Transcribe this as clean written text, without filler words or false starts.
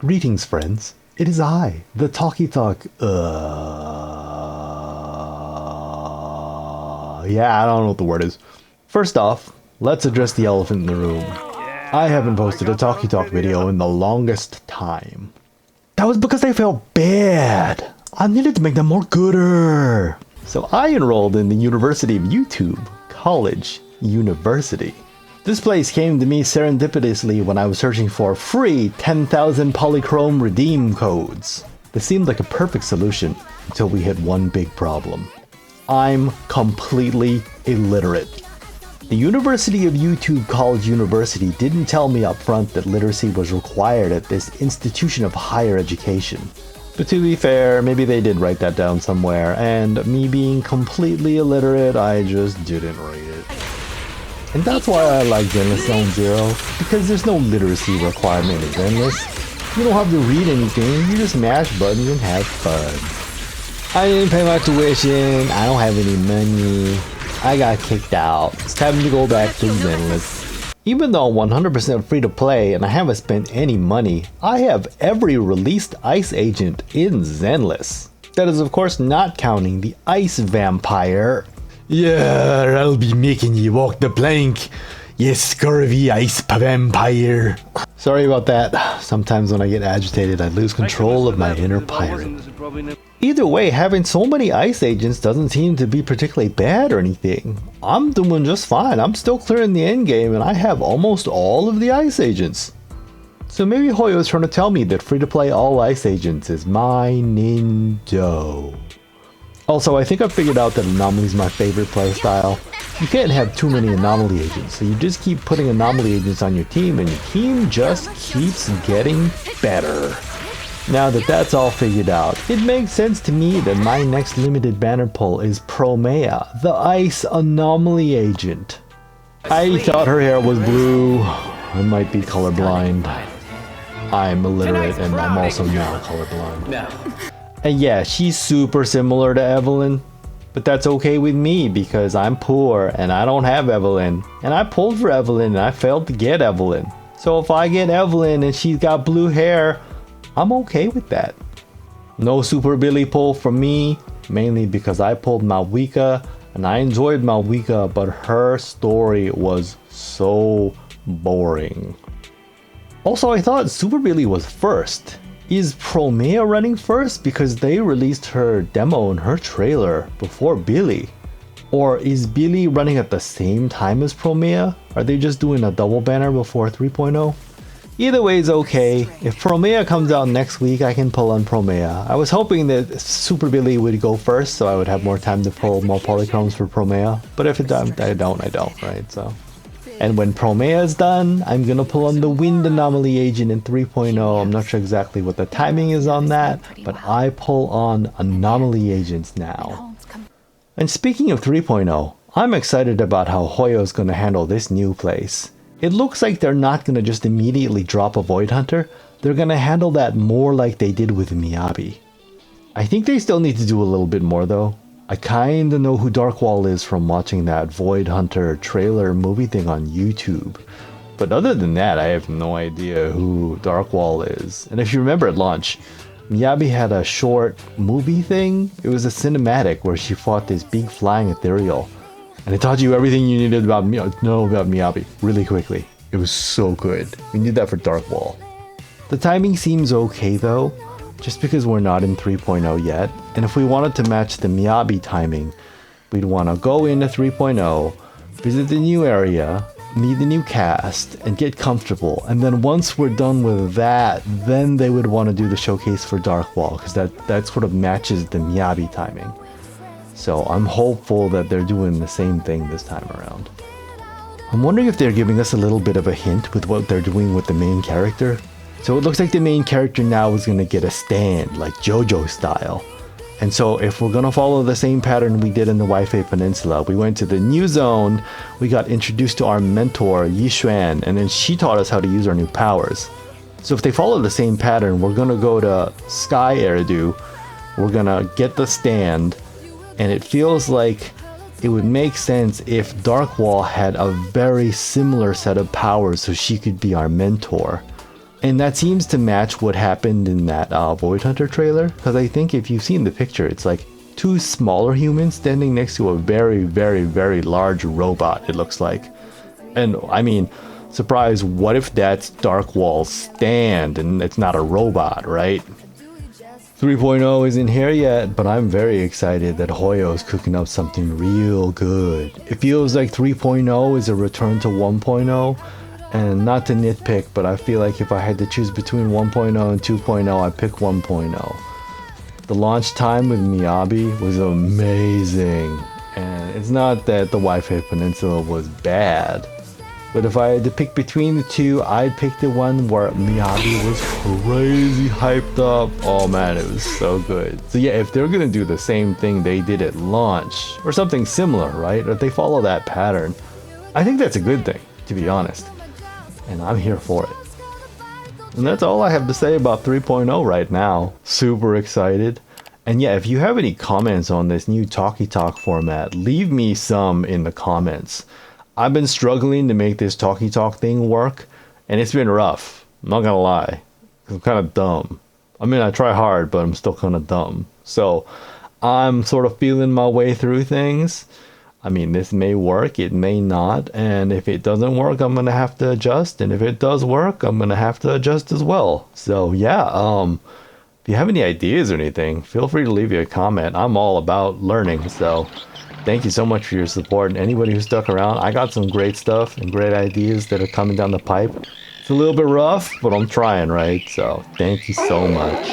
Greetings, friends. It is I, the Talky Talk. Yeah, I don't know what the word is. First off, let's address the elephant in the room. I haven't posted a Talky Talk video in the longest time. That was because I felt bad. I needed to make them more gooder. So I enrolled in the University of YouTube, college, university. This place came to me serendipitously when I was searching for free 10,000 polychrome redeem codes. This seemed like a perfect solution until we hit one big problem. I'm completely illiterate. The University of YouTube College University didn't tell me up front that literacy was required at this institution of higher education. But to be fair, maybe they did write that down somewhere, and me being completely illiterate, I just didn't read it. And that's why I like Zenless Zone Zero, because there's no literacy requirement in Zenless. You don't have to read anything, you just mash buttons and have fun. I didn't pay my tuition, I don't have any money, I got kicked out, it's time to go back to Zenless. Even though I'm 100% free to play and I haven't spent any money, I have every released ice agent in Zenless. That is of course not counting the ice vampire. Yeah, I'll be making you walk the plank, you scurvy ice vampire. Sorry about that. Sometimes when I get agitated, I lose control of my inner pirate. Either way, having so many ice agents doesn't seem to be particularly bad or anything. I'm doing just fine. I'm still clearing the endgame and I have almost all of the ice agents. So maybe Hoyo is trying to tell me that free-to-play all ice agents is my nindo. Also, I think I figured out that Anomaly is my favorite playstyle. You can't have too many Anomaly agents, so you just keep putting Anomaly agents on your team and your team just keeps getting better. Now that that's all figured out, it makes sense to me that my next limited banner pull is Promeia, the Ice Anomaly agent. I thought her hair was blue. I might be colorblind. I'm illiterate and I'm also now colorblind. And yeah, she's super similar to Evelyn, but that's okay with me because I'm poor and I don't have Evelyn. And I pulled for Evelyn and I failed to get Evelyn. So if I get Evelyn and she's got blue hair, I'm okay with that. No Super Billy pull from me, mainly because I pulled Malwika and I enjoyed Malwika, but her story was so boring. Also, I thought Super Billy was first. Is Promeia running first because they released her demo and her trailer before Billy? Or is Billy running at the same time as Promeia? Are they just doing a double banner before 3.0? Either way is okay. If Promeia comes out next week, I can pull on Promeia. I was hoping that Super Billy would go first so I would have more time to pull more polychromes for Promeia. But if it doesn't, I don't, right? So. And when Promeia is done, I'm gonna pull on the Wind Anomaly agent in 3.0. I'm not sure exactly what the timing is on that, but I pull on Anomaly agents now. And speaking of 3.0, I'm excited about how Hoyo is gonna handle this new place. It looks like they're not gonna just immediately drop a Void Hunter, they're gonna handle that more like they did with Miyabi. I think they still need to do a little bit more though. I kinda know who DARKWALL is from watching that Void Hunter trailer movie thing on YouTube. But other than that, I have no idea who DARKWALL is. And if you remember at launch, Miyabi had a short movie thing. It was a cinematic where she fought this big flying ethereal. And it taught you everything you needed about know about Miyabi really quickly. It was so good. We need that for DARKWALL. The timing seems okay though, just because we're not in 3.0 yet. And if we wanted to match the Miyabi timing, we'd want to go into 3.0, visit the new area, meet the new cast, and get comfortable. And then once we're done with that, then they would want to do the showcase for DARKWALL, because that sort of matches the Miyabi timing. So I'm hopeful that they're doing the same thing this time around. I'm wondering if they're giving us a little bit of a hint with what they're doing with the main character. So it looks like the main character now is going to get a stand, like JoJo style. And so if we're going to follow the same pattern we did in the Wi-Fi Peninsula, we went to the new zone, we got introduced to our mentor, Yishuan, and then she taught us how to use our new powers. So if they follow the same pattern, we're going to go to Sky Eridu, we're going to get the stand, and it feels like it would make sense if DARKWALL had a very similar set of powers so she could be our mentor. And that seems to match what happened in that Void Hunter trailer, because I think if you've seen the picture, it's like two smaller humans standing next to a very, very, very large robot, it looks like. And I mean, surprise, what if that's DARKWALL's stand and it's not a robot, right? 3.0 isn't here yet, but I'm very excited that Hoyo is cooking up something real good. It feels like 3.0 is a return to 1.0, and not to nitpick, but I feel like if I had to choose between 1.0 and 2.0, I'd pick 1.0. The launch time with Miyabi was amazing, and it's not that the Wi-Fi Peninsula was bad, but if I had to pick between the two, I'd pick the one where Miyabi was crazy hyped up. Oh man, it was so good. So yeah, if they're gonna do the same thing they did at launch, or something similar, right? Or if they follow that pattern, I think that's a good thing, to be honest. And I'm here for it. And that's all I have to say about 3.0 right now. Super excited. And yeah, if you have any comments on this new Talky Talk format, leave me some in the comments. I've been struggling to make this Talky Talk thing work, and it's been rough. I'm not gonna lie. I'm kind of dumb. I mean, I try hard, but I'm still kind of dumb. So I'm sort of feeling my way through things. I mean, this may work, it may not, and if it doesn't work, I'm gonna have to adjust, and if it does work, I'm gonna have to adjust as well. So yeah, if you have any ideas or anything, feel free to leave me a comment. I'm all about learning, so thank you so much for your support, and anybody who stuck around. I got some great stuff and great ideas that are coming down the pipe. It's a little bit rough, but I'm trying, right? So thank you so much.